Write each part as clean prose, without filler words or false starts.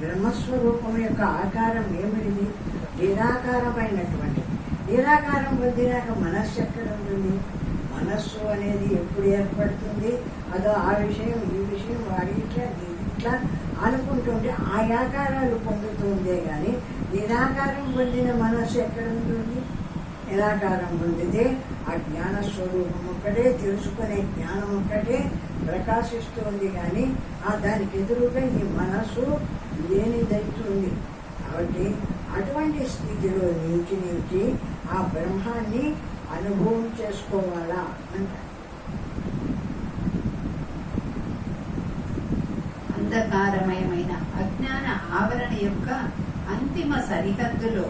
బ్రహ్మస్వరూపం యొక్క ఆకారం ఏమిటిది? నిరాకారమైనటువంటి. నిరాకారం పొందినాక మనస్సు ఎక్కడ ఉంటుంది? మనస్సు అనేది ఎప్పుడు ఏర్పడుతుంది? అదో ఆ విషయం ఈ విషయం వాడి ఇట్లా అనుకుంటుంటే ఆ ఆకారాలు పొందుతుందే కానీ నిరాకారం పొందిన మనస్సు ఎక్కడ ఉంటుంది? నిరాకారం పొందితే ఆ జ్ఞానస్వరూపం ఒక్కటే, తెలుసుకునే జ్ఞానం ఒక్కటే ప్రకాశిస్తుంది కానీ దానికి ఎదురుగా ఈ మనస్సు లేనిదవుతుంది. కాబట్టి అటువంటి స్థితిలో నిలిచి ఆ బ్రహ్మాన్ని అనుభవం చేసుకోవాలా అంటారు. అంధకారమయమైన అజ్ఞాన ఆవరణ యొక్క అంతిమ సరిహద్దులో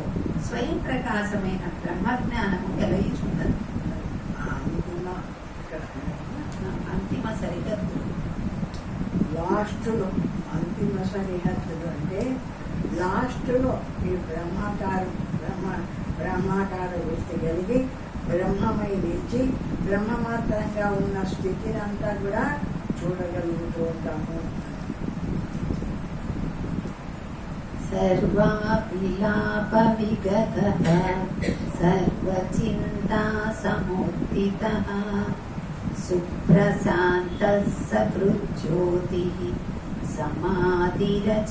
స్వయం ప్రకాశమైన బ్రహ్మజ్ఞానము వెలయిచున్నది. అంతిమ సరిహద్దు, లాస్ట్లో అంతిమ సరిహద్దులు అంటే లాస్ట్లో ఈ బ్రహ్మాకార వృత్తి కలిగి బ్రహ్మమై నిలిచి బ్రహ్మమాత్రంగా ఉన్న స్థితిని అంతా కూడా చూడగలుగుతూ ఉంటాము. సర్వాభిలాప విగతః సర్వచింతా సముత్థితః సుప్రశాంతః సకృజ్యోతిః సమాధిరచలోభయః.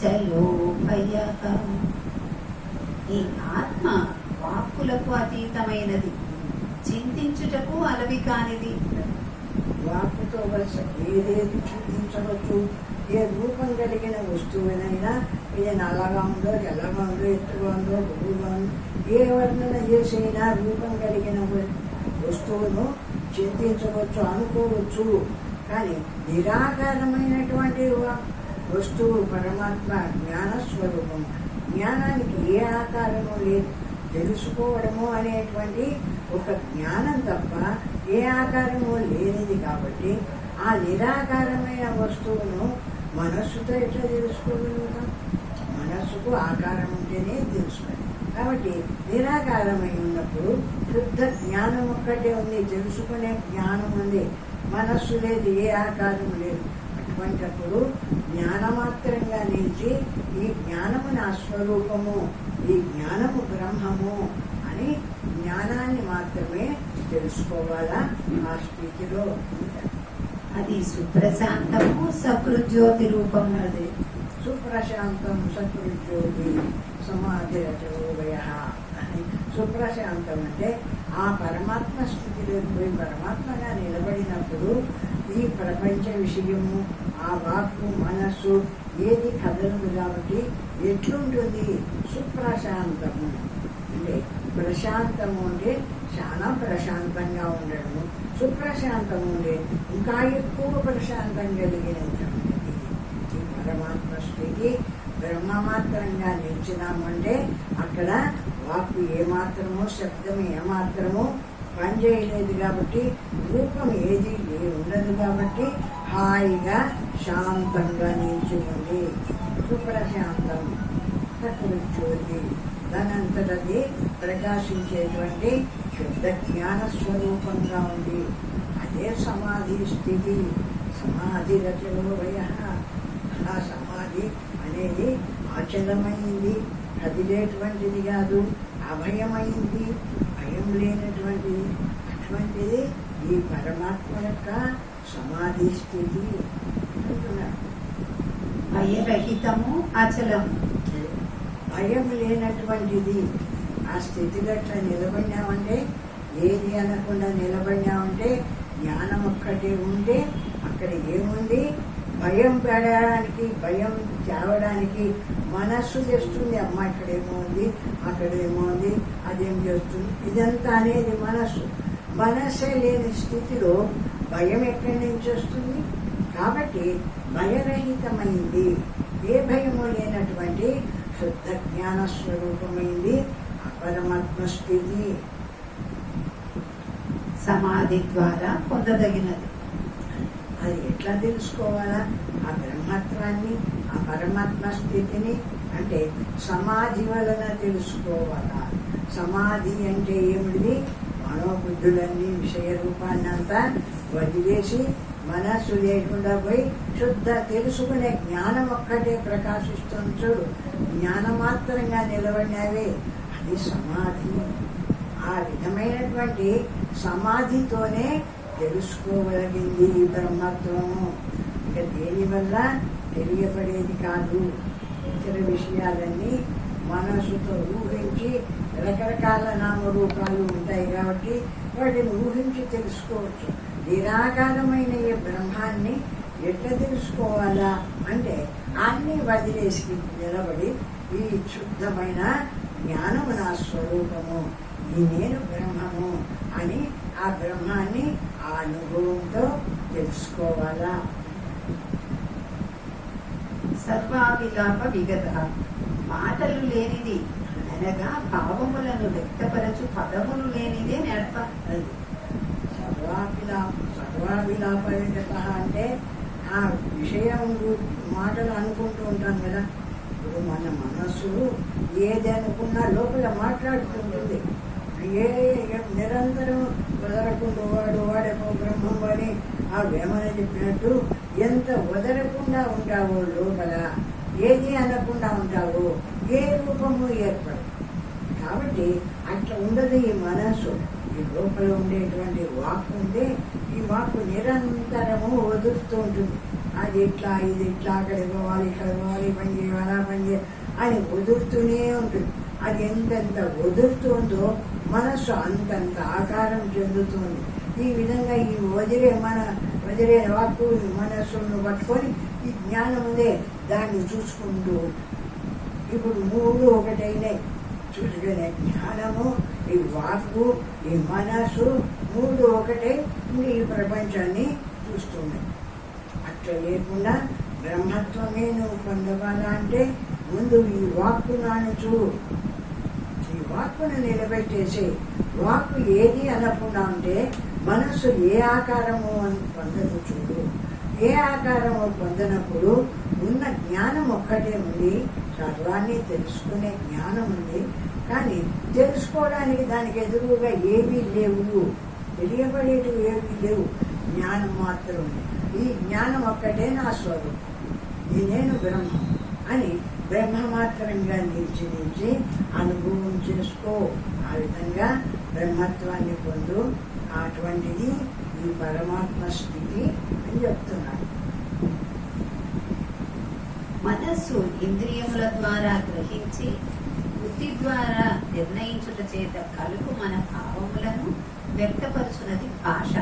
ఈ ఆత్మ వాక్కులకు అతీతమైనది, చింతించుటకు అలవి కానిది. వాక్కుతో ఏదేది చింతించవచ్చు. ఏ రూపం కలిగిన వస్తువునైనా ఇది నల్లగా ఉందో, తెల్లగా ఉందో, ఎత్తుగా ఉందో, గురువుగా ఉందో, ఏ వర్ణన చేసైనా రూపం కలిగిన వస్తువును చింతించవచ్చు, అనుకోవచ్చు. కానీ నిరాకారమైనటువంటి వస్తువు పరమాత్మ జ్ఞానస్వరూపం. జ్ఞానానికి ఏ ఆకారము లేదు. తెలుసుకోవడము అనేటువంటి ఒక జ్ఞానం తప్ప ఏ ఆకారము లేనిది. కాబట్టి ఆ నిరాకారమైన వస్తువును మనస్సుతో ఎట్లా తెలుసుకోగలుగుతాం? మనస్సుకు ఆకారం ఉంటేనే తెలుసుకోవాలి. కాబట్టి నిరాకారమై ఉన్నప్పుడు శుద్ధ జ్ఞానం ఒక్కటే ఉంది, తెలుసుకునే జ్ఞానం ఉంది. మనస్సు లేదు, ఏ ఆకారం లేదు. అటువంటిప్పుడు జ్ఞానమాత్రంగా నిలిచి ఈ జ్ఞానము నా స్వరూపము, ఈ జ్ఞానము బ్రహ్మము అని జ్ఞానాన్ని మాత్రమే తెలుసుకోవాలా. ఆ స్థితిలో అది సుప్రశాంతము సకృజ్యోతి రూపం. అది సుప్రశాంతం సకృజ్యోతి సమాధిరచలోభయ అని. సుప్రశాంతం అంటే ఆ పరమాత్మ స్థితిలోకి పోయి పరమాత్మగా నిలబడినప్పుడు ఈ ప్రపంచ విషయము, ఆ వాక్కు, మనస్సు ఏది కదలదు. కాబట్టి ఎట్లుంటుంది? సుప్రశాంతము అంటే ప్రశాంతము అంటే చాలా ప్రశాంతంగా ఉండడము. సుప్రశాంతము అంటే ఇంకా ఎక్కువ ప్రశాంతం కలిగినటువంటిది ఈ పరమాత్మ స్థితి. బ్రహ్మమాత్రంగా నిలిచినామంటే అక్కడ వాక్కు ఏమాత్రమో, శబ్దం ఏమాత్రమో పనిచేయలేదు. కాబట్టి రూపం ఏది ఉండదు. కాబట్టి హాయిగా శాంతంగా నిలిచింది. సుప్రశాంతం సకృజ్యోతి, దానంతటది ప్రకాశించేటువంటి శుద్ధ జ్ఞాన స్వరూపంగా ఉంది. అదే సమాధి స్థితి. సమాధి రచలోభయ. ఆ సమాధి అనేది అచలమైంది, కదిలేటువంటిది కాదు, అభయమైంది, భయం లేనటువంటిది. అటువంటిది ఈ పరమాత్మ యొక్క సమాధి స్థితి అంటున్నారు. భయరహితము అచలము, భయం లేనటువంటిది. ఆ స్థితిలో అట్లా నిలబడినామంటే, ఏది అనకుండా నిలబడినామంటే, జ్ఞానం ఒక్కటే ఉంటే అక్కడ ఏముంది? భయం పెడడానికి, భయం తేవడానికి మనస్సు చేస్తుంది. అమ్మ ఇక్కడేమో ఉంది, అక్కడేమో ఉంది, అదేం చేస్తుంది, ఇదంతా అనేది మనస్సు. మనస్సే లేని స్థితిలో భయం ఎక్కడి నుంచి వస్తుంది? కాబట్టి భయరహితమైంది, ఏ భయము లేనటువంటి శుద్ధ జ్ఞాన స్వరూపమైంది పరమాత్మ స్థితి. సమాధి ద్వారా పొందదగినది. అది ఎట్లా తెలుసుకోవాలా? ఆ బ్రహ్మత్వాన్ని, ఆ పరమాత్మ స్థితిని అంటే సమాధి వలన తెలుసుకోవాలా. సమాధి అంటే ఏమిటి? మనోబుద్ధులన్నీ విషయ రూపాన్ని అంతా వదిలేసి మనస్సు లేకుండా పోయి శుద్ధ తెలుసుకునే జ్ఞానం ఒక్కటే ప్రకాశిస్తుంది చూడు. జ్ఞానమాత్రంగా నిలబడినవే అది సమాధి. ఆ విధమైనటువంటి సమాధితోనే తెలుసుకోగలిగింది ఈ బ్రహ్మత్వము. ఇక దేనివల్ల తెలియబడేది కాదు. ఇతర విషయాలన్నీ మనసుతో ఊహించి రకరకాల నామరూపాలు ఉంటాయి కాబట్టి వాటిని ఊహించి తెలుసుకోవచ్చు. నిరాకారమైన ఈ బ్రహ్మాన్ని ఎట్లా తెలుసుకోవాలా అంటే అన్నీ వదిలేసి నిలబడి ఈ శుద్ధమైన జ్ఞానము నా స్వరూపము, ఈ నేను బ్రహ్మము అని ఆ బ్రహ్మాన్ని ఆ అనుభవంతో తెలుసుకోవాలా. సర్వావిలాప విగత, మాటలు లేనిది అనగా భావములను వ్యక్తపరచు పదములు లేనిదే నడప. అది సర్వావిలాప విగత అంటే ఆ విషయం మాటలు అనుకుంటూ ఉంటాం కదా. ఇప్పుడు మన మనస్సు ఏది అనుకున్నా లోపల మాట్లాడుతుంటుంది. నిరంతరం వదలకుండా వాడేమో బ్రహ్మం అని ఆ వేమన చెప్పినట్టు ఎంత వదలకుండా ఉంటావో లోపల, ఏది అనకుండా ఉంటావో ఏ రూపము ఏర్పడదు. కాబట్టి అట్లా ఉండదు ఈ మనస్సు. ఈ లోపల ఉండేటువంటి వాక్కు ఉంటే ఈ వాక్కు నిరంతరము వదులుతూ ఉంటుంది. అది ఇట్లా ఇది ఇట్లా, అక్కడికి పోవాలి ఇక్కడ పోవాలి, పని చేయాలా పని చేయాలి అని వదులుతూనే ఉంటుంది. అది ఎంతెంత వదులుతుందో మనస్సు అంతంత ఆకారం చెందుతుంది. ఈ విధంగా ఈ వదిలే వాక్కు మనస్సును పట్టుకొని ఈ జ్ఞానం ఉందే దాన్ని చూసుకుంటూ ఇప్పుడు మూడు ఒకటైనాయి. చూసుకునే జ్ఞానము, ఈ వాక్కు, ఈ మనస్సు మూడు ఒకటే ఈ ప్రపంచాన్ని చూస్తున్నాయి. అట్లా లేకుండా బ్రహ్మత్వమే నువ్వు పొందవాలా అంటే ముందు ఈ వాక్కును అణచు. ఈ వాక్కును నిలబెట్టేసి వాక్కు ఏది అనకుండా ఉంటే మనస్సు ఏ ఆకారము అని పొందదు చూడు. ఏ ఆకారము పొందనప్పుడు ఉన్న జ్ఞానం ఒక్కటే ఉంది, సర్వాన్ని తెలుసుకునే జ్ఞానం ఉంది. కానీ తెలుసుకోవడానికి దానికి ఎదురుగా ఏమీ లేవు, తెలియబడేటివి ఏమీ లేవు, జ్ఞానం మాత్రం ఉంది. ఈ జ్ఞానం ఒక్కటే నా స్వరూపం, ఈ నేను బ్రహ్మం అని బ్రహ్మమాత్రంగా నిలిచి అనుభవం చేసుకో. ఆ విధంగా బ్రహ్మత్వాన్ని పొందు. అటువంటిది ఈ పరమాత్మ స్థితి అని చెప్తున్నాడు. మనస్సు ఇంద్రియముల ద్వారా గ్రహించి బుద్ధి ద్వారా నిర్ణయించుట చేత కలుగు మన భావములను వ్యక్తపరుచున్నది భాష.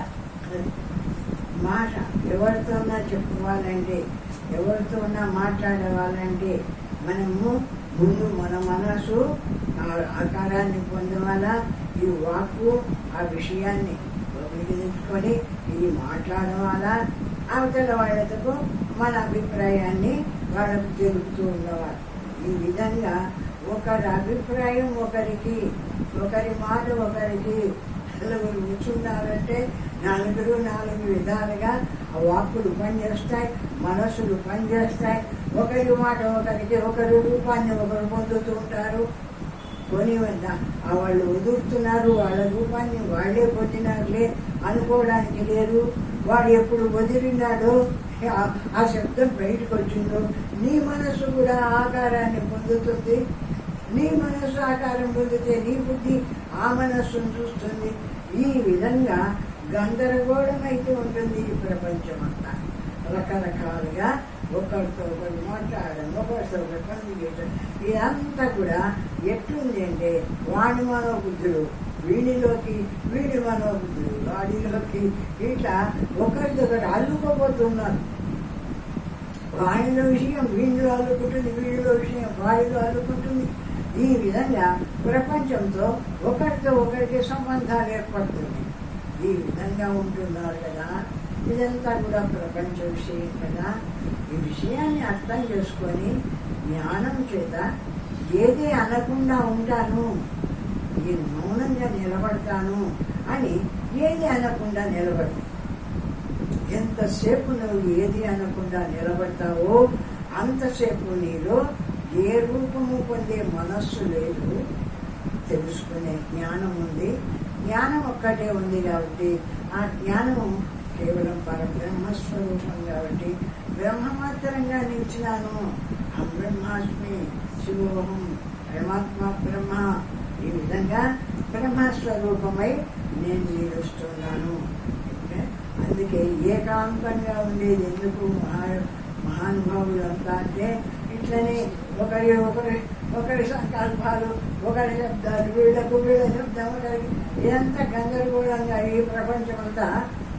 మాట ఎవరితోన్నా చెప్పుకోవాలంటే, ఎవరితోన్నా మాట్లాడవాలంటే మనము ముందు మన మనసు ఆకారాన్ని పొందవాలా. ఈ వాక్కు ఆ విషయాన్ని లోపలికి తెచ్చుకొని ఇది మాట్లాడవాలా. అవతల వాళ్ళతో మన అభిప్రాయాన్ని వాళ్ళకు తెలుపుతూ ఉండవాలి. ఈ విధంగా ఒకరి అభిప్రాయం ఒకరికి, ఒకరి మాట ఒకరికి. నలుగురు కూర్చున్నారంటే నలుగురు నాలుగు విధాలుగా ఆ వాక్కులు పనిచేస్తాయి, మనస్సులు పనిచేస్తాయి. ఒకరి మాట ఒకరికి, ఒకరి రూపాన్ని ఒకరు పొందుతూ ఉంటారు. కొని వాళ్ళు వదులుతున్నారు, వాళ్ళ రూపాన్ని వాళ్ళే పొందినారులే అనుకోవడానికి లేదు. వాడు ఎప్పుడు వదిలినాడో ఆ శబ్దం బయటకు వచ్చిందో నీ మనస్సు కూడా ఆకారాన్ని పొందుతుంది. నీ మనస్సు ఆకారం పొందితే నీ బుద్ధి ఆ మనస్సును చూస్తుంది. ఈ విధంగా గందరగోళం అయితే ఉంటుంది ఈ ప్రపంచం అంతా. రకరకాలుగా ఒకరితో ఒకరు మాట్లాడడం, ఒకరితో ఒకరు పని చేయడం, ఇదంతా కూడా ఎట్లుంది అంటే వాడి మనోబుద్ధులు వీడిలోకి, వీడి మనోబుద్ధులు వాడిలోకి, ఇట్లా ఒకరిదొకరు అల్లుకోబోతున్నారు. వాడిలో విషయం వీడిలో అల్లుకుంటుంది, వీడిలో విషయం వాడిలో అల్లుకుంటుంది. ఈ విధంగా ప్రపంచంతో ఒకరితో ఒకరికి సంబంధాలు ఏర్పడుతుంది. ఈ విధంగా ఉంటున్నారు కదా. ఇదంతా కూడా ప్రపంచ విషయం కదా. ఈ విషయాన్ని అర్థం చేసుకొని జ్ఞానం చేత ఏది అనకుండా ఉంటాను, నేను మౌనంగా నిలబడతాను అని ఏది అనకుండా నిలబడు. ఎంతసేపు నువ్వు ఏది అనకుండా నిలబడతావో అంతసేపు నీలో ఏ రూపము పొందే మనస్సు లేదు, తెలుసుకునే జ్ఞానం ఉంది. జ్ఞానం ఒక్కటే ఉంది కాబట్టి ఆ జ్ఞానము కేవలం పరబ్రహ్మస్వరూపం కాబట్టి బ్రహ్మమాత్రంగా నిలిచినాను. అహం బ్రహ్మాస్మి శివోహం పరమాత్మ బ్రహ్మ. ఈ విధంగా బ్రహ్మస్వరూపమై నేను నిలుస్తున్నాను. అందుకే ఏకాంతంగా ఉండేది ఎందుకు మహానుభావులు అంతా అంటే ఇట్లనే ఒకరి సంకల్పాలు, ఒకరి శబ్దాలు, వీళ్ళ శబ్దం, ఒకరికి ఇదంతా గందరగోళంగా ఈ ప్రపంచం అంతా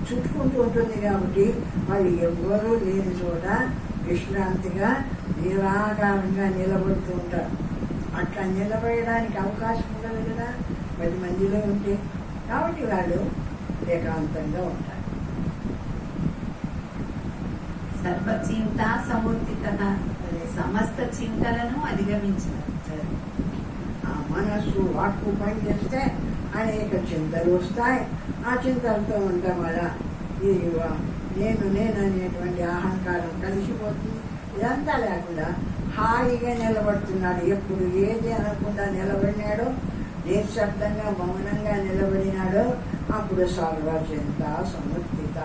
చుట్టుకుంటూ ఉంటుంది. కాబట్టి వాళ్ళు ఎవ్వరూ లేని చోట విశ్రాంతిగా నిరాకారంగా నిలబడుతూ ఉంటారు. అట్లా నిలబడడానికి అవకాశం ఉండదు కదా 10 మందిలో ఉంటే. కాబట్టి వాళ్ళు ఏకాంతంగా ఉంటారు. సర్వచింత సముద్దిత సమస్త చింతలను అధిగమించిన ఆ మనస్సు వాక్కు పని చేస్తే అనేక చింతలు వస్తాయి. ఆ చింతలతో ఉంటాం అలా. ఇది నేను అనేటువంటి అహంకారం కలిసిపోతుంది. ఇదంతా లేకుండా హాయిగా నిలబడుతున్నాడు. ఎప్పుడు ఏది అనకుండా నిలబడినాడో, నిశ్శబ్దంగా మౌనంగా నిలబడినాడో అప్పుడు సర్వచింత సముద్దిత.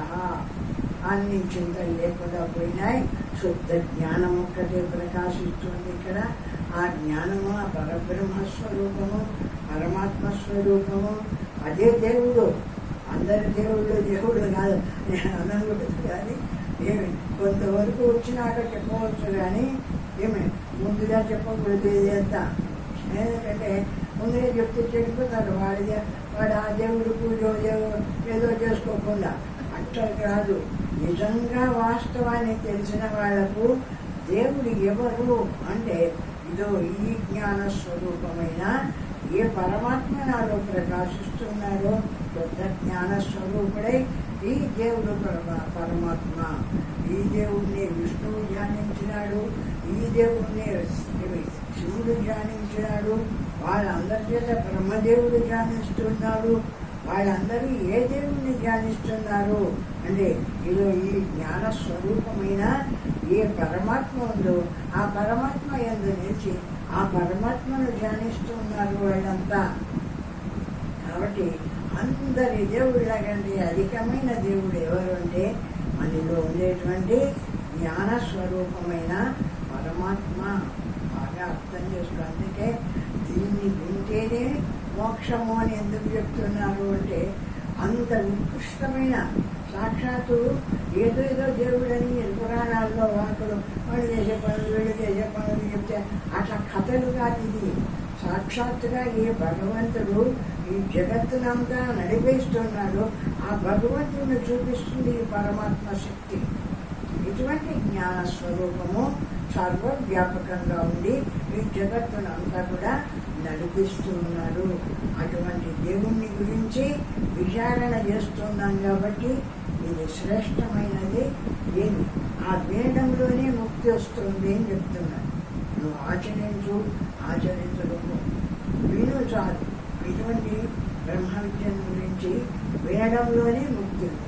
అన్ని చింతలు లేకుండా పోయినాయి. శుద్ధ జ్ఞానం ఒక్కటే ప్రకాశిస్తుంది ఇక్కడ. ఆ జ్ఞానము ఆ పరబ్రహ్మస్వరూపము, పరమాత్మస్వరూపము. అదే దేవుడు. అందరి దేవుళ్ళు కాదు అనకూడదు. కానీ ఏమి కొంతవరకు వచ్చినాక చెప్పవచ్చు. కానీ ఏమి ముందుగా చెప్పకూడదు. ఇది అంతా ఎందుకంటే ముందుగా చెప్తే చెడిపోతాడు. వాడు ఆ దేవుడు పూజ ఏదో చేసుకోకుండా. అట్లా కాదు. నిజంగా వాస్తవాన్ని తెలిసిన వాళ్లకు దేవుడు ఎవరు అంటే ఇదో ఈ జ్ఞాన స్వరూపమైన ఏ పరమాత్మ నాలో ప్రకాశిస్తున్నాడో పెద్ద జ్ఞాన స్వరూపుడై ఈ దేవుడు పరమాత్మ. ఈ దేవుడిని విష్ణువు ధ్యానించినాడు, ఈ దేవుడిని శివుడు ధ్యానించినాడు, వాళ్ళందరి చేత బ్రహ్మదేవుడు ధ్యానిస్తున్నాడు. వాళ్ళందరూ ఏ దేవుణ్ణి ధ్యానిస్తున్నారు అంటే ఇదో ఈ జ్ఞాన స్వరూపమైన ఏ పరమాత్మ ఉందో ఆ పరమాత్మ యందు నిలిచి ఆ పరమాత్మను ధ్యానిస్తున్నారు వాళ్ళంతా. కాబట్టి అందరి దేవుళ్ళ కంటే అధికమైన దేవుడు ఎవరు అంటే మనలో ఉండేటువంటి జ్ఞాన స్వరూపమైన పరమాత్మ. బాగా అర్థం చేసుకో. అందుకే దీన్ని వింటేనే మోక్షము అని ఎందుకు చెప్తున్నారు అంటే అంత ఉత్కృష్టమైన సాక్షాత్తు ఏదో దేవుడని పురాణాల్లో వాకులు వాళ్ళు చేసే పనులు, వీళ్ళు చేసే పనులు చెప్తే అట్లా కథలు కాదు. ఇది సాక్షాత్తుగా ఏ భగవంతుడు ఈ జగత్తునంతా నడిపేస్తున్నాడు. ఆ భగవంతుడిని చూపిస్తుంది ఈ పరమాత్మ శక్తి. ఇటువంటి జ్ఞాన స్వరూపము సర్వవ్యాపకంగా ఉండి ఈ జగత్తునంతా కూడా నడిపిస్తూ ఉన్నాడు. అటువంటి దేవుణ్ణి గురించి విచారణ చేస్తున్నాం కాబట్టి ఇది శ్రేష్టమైనది. ఏమి ఆ వేదంలోనే ముక్తి వస్తుంది అని చెప్తున్నాడు. నువ్వు ఆచరించడం విను చాలు. ఇటువంటి బ్రహ్మ విద్యను గురించి వేదంలోనే ముక్తి ఉంది.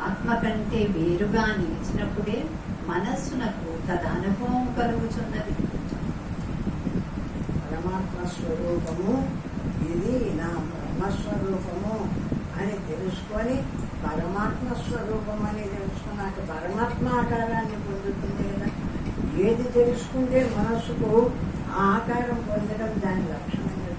ఆత్మ కంటే వేరుగా నిలిచినప్పుడే మనస్సునకు తదనుభవం కలుగుతున్నది. పరమాత్మ స్వరూపము ఇది నా బ్రహ్మస్వరూపము అని తెలుసుకొని పరమాత్మ స్వరూపం అని తెలుసుకున్నాక పరమాత్మ ఆకారాన్ని పొందుతుంది కదా. ఏది తెలుసుకుంటే మనస్సుకు ఆ ఆకారం పొందడం దాని లక్ష్యమైనది.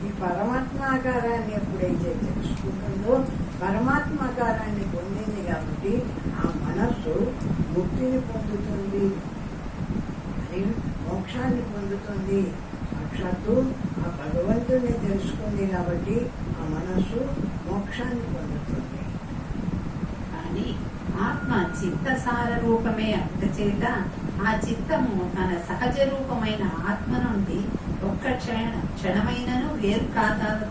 ఈ పరమాత్మ ఆకారాన్ని ఎప్పుడైతే తెలుసుకుంటుందో పరమాత్మ ఆకారాన్ని పొందింది కాబట్టి ఆ మనస్సు ముక్తిని పొందుతుంది అని మోక్షాన్ని పొందుతుంది. సాక్షాత్తు ఆ భగవంతుడిని తెలుసుకుంది కాబట్టి ఆ మనస్సు మోక్షాన్ని పొందుతుంది. కానీ ఆత్మ చిత్తసార రూపమే అందుచేత ఆ చిత్తము తన సహజ రూపమైన ఆత్మ నుండి ఒక్క క్షణమైనను వేరు కాదాలు.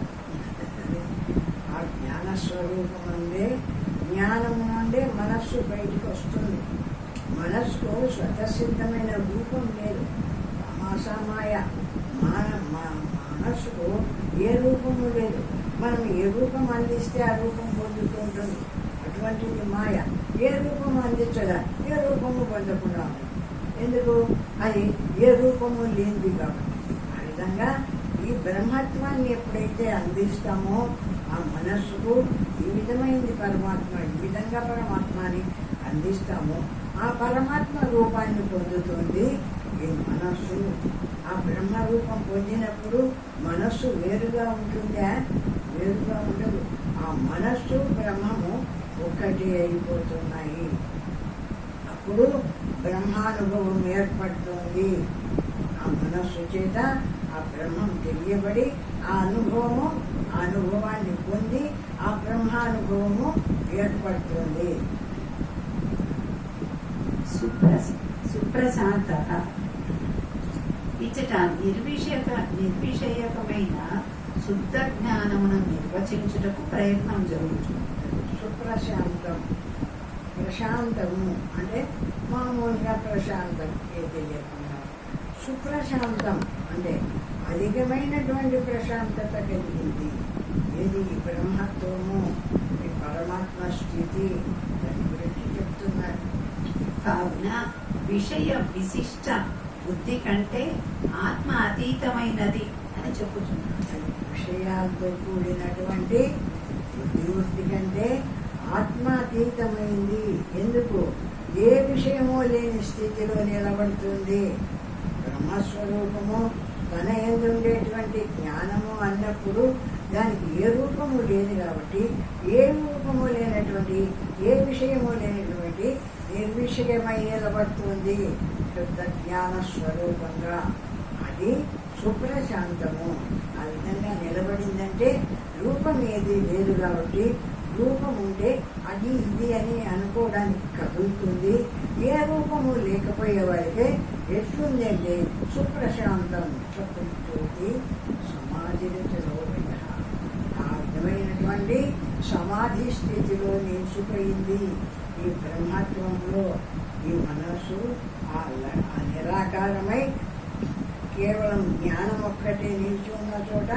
ఆ జ్ఞాన స్వరూపం నుండే జ్ఞానము నుండే మనస్సు బయటికి వస్తుంది. మనస్సుకు స్వతసిద్ధమైన రూపం లేదు. తమాసామాయ మనస్సుకు ఏ రూపము లేదు. మనం ఏ రూపం అందిస్తే ఆ రూపం పొందుతూ ఉంటుంది. అటువంటిది మాయ. ఏ రూపము అందించదా, ఏ రూపము పొందకుండా ఉంది. ఎందుకు? అది ఏ రూపము లేనిది కాబట్టి. ఆ విధంగా ఈ బ్రహ్మత్వాన్ని ఎప్పుడైతే అందిస్తామో ఆ మనస్సుకు ఈ విధమైంది పరమాత్మ, ఈ విధంగా పరమాత్మని అందిస్తామో ఆ పరమాత్మ రూపాన్ని పొందుతుంది ఈ మనస్సు. ఆ బ్రహ్మ రూపం పొందినప్పుడు మనస్సు వేరుగా ఉంటుందా? వేరుగా ఉండదు. ఆ మనస్సు బ్రహ్మము ఒక్కటి అయిపోతున్నాయి. అప్పుడు బ్రహ్మానుభవం ఏర్పడుతుంది. ఆ మనస్సు చేత ఆ బ్రహ్మం తెలియబడి ఆ అనుభవాన్ని పొంది ఆ బ్రహ్మానుభవము ఏర్పడుతుంది. సుప్రశాంత ఇచ్చట నిర్విషయకమైన శుద్ధ జ్ఞానమును నిర్వచించుటకు ప్రయత్నం జరుగుతుంది. సుప్రశాంతం, ప్రశాంతము అంటే మామూలుగా ప్రశాంతం ఏది లేకుండా. సుప్రశాంతం అంటే అధికమైనటువంటి ప్రశాంతత కలిగింది. ఏది? బ్రహ్మత్వము, ఈ పరమాత్మ స్థితి, దాని గురించి చెప్తున్నారు. కావున విషయ విశిష్ట బుద్ధి కంటే ఆత్మ అతీతమైనది అని చెప్పుచున్నారు. విషయాలతో కూడినటువంటి బుద్ధివృత్తి కంటే ఆత్మ అతీతమైంది. ఎందుకు? ఏ విషయమో లేని స్థితిలో నిలబడుతుంది. బ్రహ్మస్వరూపము తన యందు ఉండేటువంటి జ్ఞానము అన్నప్పుడు దానికి ఏ రూపము లేదు కాబట్టి ఏ రూపము లేనటువంటి ఏ విషయము లేనటువంటి నిర్విషయమై నిలబడుతుంది శుద్ధ జ్ఞాన స్వరూపంగా. అది సుప్రశాంతము. ఆ విధంగా నిలబడిందంటే రూపం ఏది లేదు కాబట్టి రూపం ఉంటే అది ఇది అని అనుకోవడానికి కదులుతుంది. ఏ రూపము లేకపోయే వాడికి ఎట్లుంది అంటే సుప్రశాంతం. ప్రకృతి సమాధి ఆ విధమైనటువంటి సమాధి స్థితిలో నిలిచిపోయింది. ఈ బ్రహ్మత్వంలో ఈ మనస్సు ఆ నిరాకారమై కేవలం జ్ఞానం ఒక్కటే నిలిచి ఉన్న చోట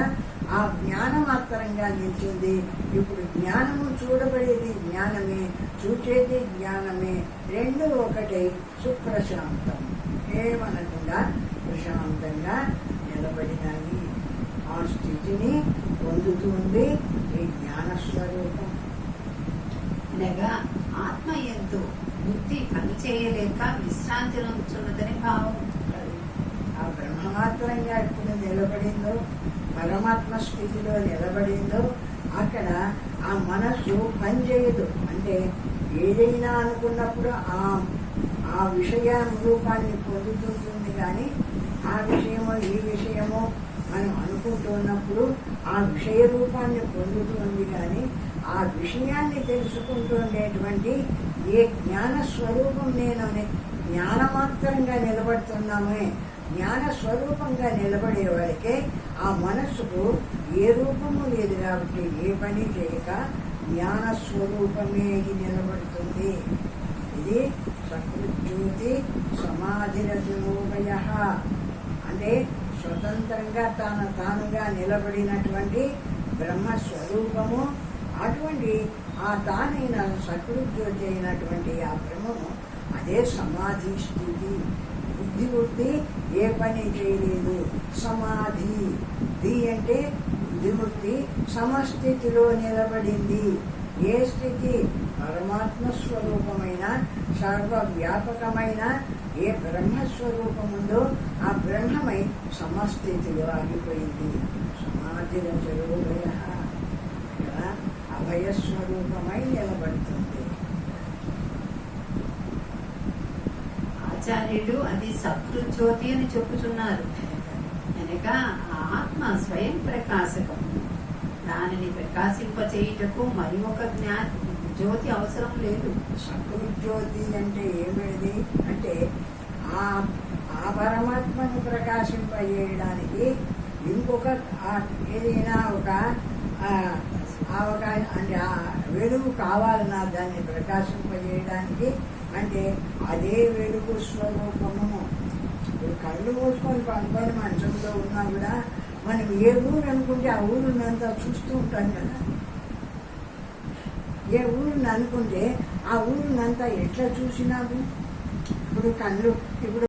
ఆ జ్ఞానం మాత్రంగా నిలిచింది. ఇప్పుడు జ్ఞానము చూడబడేది జ్ఞానమే, చూచేది జ్ఞానమే, రెండు ఒకటే సుప్రశాంతం. ఏమనకుండా ప్రశాంతంగా నిలబడినాయి. ఆ స్థితిని పొందుతుంది ఈ జ్ఞానస్వరూపం. అనగా ఆత్మ యందు బుద్ధి పనిచేయలేక విశ్రాంతి నొందుచున్నదని భావం. ఆ బ్రహ్మమాత్రంగా ఎప్పుడు నిలబడిందో, పరమాత్మ స్థితిలో నిలబడిందో అక్కడ ఆ మనస్సు పనిచేయదు. అంటే ఏదైనా అనుకున్నప్పుడు ఆ విషయ రూపాన్ని పొందుతుంటుంది. కానీ ఆ విషయమో ఈ విషయమో మనం అనుకుంటున్నప్పుడు ఆ విషయ రూపాన్ని పొందుతుంది. కానీ ఆ విషయాన్ని తెలుసుకుంటూ ఉండేటువంటి ఏ జ్ఞాన స్వరూపం నేను జ్ఞానమాత్రంగా నిలబడుతున్నామే, జ్ఞాన స్వరూపంగా నిలబడేవాడికే ఆ మనస్సుకు ఏ రూపము లేదు కాబట్టి ఏ పని చేయక జ్ఞాన స్వరూపమే నిలబడుతుంది. ఇది సకృజ్యోతి సమాధిరజోభయ అంటే స్వతంత్రంగా తానుగా నిలబడినటువంటి బ్రహ్మస్వరూపము. అటువంటి ఆ తానైన సకృజ్యోతి అయినటువంటి ఆ బ్రహ్మము అదే సమాధి స్థితి. బుద్ధివృత్తి ఏ పని చేయలేదు. సమాధి ది అంటే బుద్ధివృత్తి సమస్థితిలో నిలబడింది. ఏ స్థితి? పరమాత్మ స్వరూపమైన సర్వవ్యాపకమైన ఏ బ్రహ్మస్వరూపముందో ఆ బ్రహ్మమై సమస్థితిలో ఆగిపోయింది. సమాధిరజోభయ అభయస్వరూపమై నిలబడుతుంది. ఆచార్యుడు అది సకృజ్యోతి అని చెప్పుచున్నారు. అనగా ఆత్మ స్వయం ప్రకాశకము. దానిని ప్రకాశింపచేయుటకు మరి ఒక జ్యోతి అవసరం లేదు. సకృజ్యోతి అంటే ఏమిటి అంటే ఆ పరమాత్మను ప్రకాశింపజేయడానికి ఇంకొక ఏదైనా ఒక అంటే ఆ వెలుగు కావాలన్నా దాన్ని ప్రకాశింపజేయడానికి. అంటే అదే వెలుగు స్వరూపము. ఇప్పుడు కళ్ళు మూసుకొని పనుకొని మంచంలో ఉన్నా కూడా మనం ఏ ఊరు అనుకుంటే ఆ ఊరున్నంతా చూస్తూ ఉంటాం కదా. ఏ ఊరిని అనుకుంటే ఆ ఊరినంతా ఎట్లా చూసినావు? ఇప్పుడు కళ్ళు ఇప్పుడు